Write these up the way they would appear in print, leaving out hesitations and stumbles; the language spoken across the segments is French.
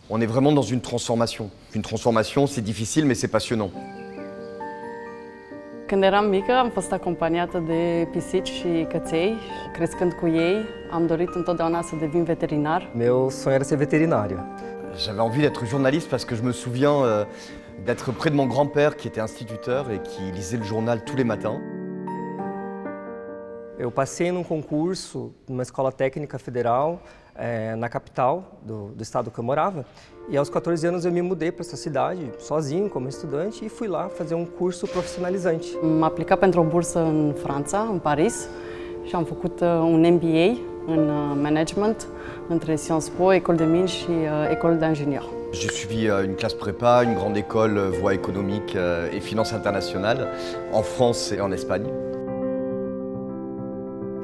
On est vraiment dans une transformation. Une transformation, c'est difficile, mais c'est passionnant. Când eram mică, am fost acompaniată de pisici și căței. Crescând cu ei, am dorit întotdeauna să devin veterinar. Meu sonho era ser veterinário. J'avais envie d'être journaliste parce que je me souviens d'être près de mon grand-père qui était instituteur et qui lisait le journal tous les matins. Eu passei num concurso numa escola técnica federal na capital do estado que eu morava. E aos 14 anos eu me mudei para essa cidade, sozinho, como estudante, e fui lá fazer um curso profissionalizante. Am aplicat pentru o bursă în Franța, în Paris, și am făcut un MBA în management între Sciences Po, École de Mines și École d'ingénieur. J'ai suivi une classe prépa, une grande école, voie économique et finance internationale, en France et en Espagne.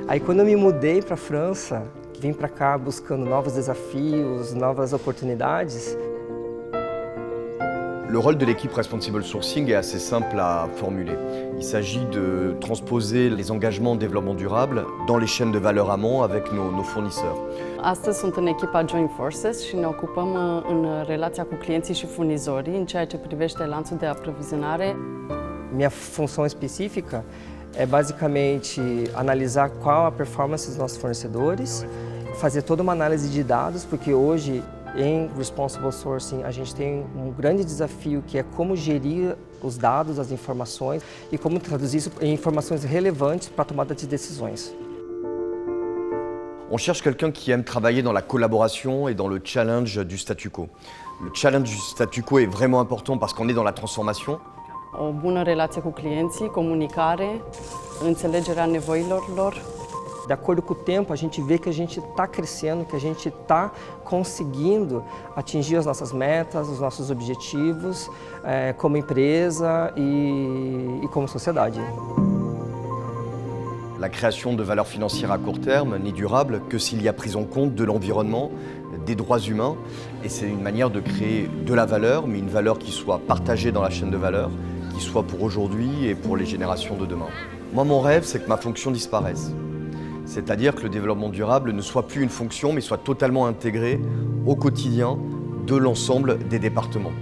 Aí quando eu me mudei para a França, vim para cá buscando novos desafios, novas oportunidades. Le rôle de l'équipe Responsible Sourcing est assez simple à formuler. Il s'agit de transposer les engagements en développement durable dans les chaînes de valeur amont avec nos fournisseurs. Astăzi sunt în echipa Joint Forces și ne ocupăm în relația cu clienții și furnizorii în ceea ce privește lanțul de aprovizionare. Minha função específica é basicamente analisar qual a performance dos nossos fornecedores, fazer toda uma análise de dados, porque hoje em Responsible Sourcing a gente tem um grande desafio que é como gerir os dados, as informações e como traduzir isso em informações relevantes para a tomada de decisões. On cherche quelqu'un qui aime travailler dans la collaboration et dans le challenge du statu quo. Le challenge du statu quo est vraiment important parce qu'on est dans la transformation. O bună relație cu clienții, comunicare, înțelegerea nevoilor lor. De acordo com o tempo, a gente vê que a gente está crescendo, que a gente está conseguindo atingir as nossas metas, os nossos objetivos como empresa e como sociedade. La création de valeur financière à court terme n'est durable que s'il y a prise en compte de l'environnement, des droits humains. Et c'est une manière de créer de la valeur, mais une valeur qui soit partagée dans la chaîne de valeur, qui soit pour aujourd'hui et pour les générations de demain. Moi, mon rêve, c'est que ma fonction disparaisse. C'est-à-dire que le développement durable ne soit plus une fonction, mais soit totalement intégré au quotidien de l'ensemble des départements.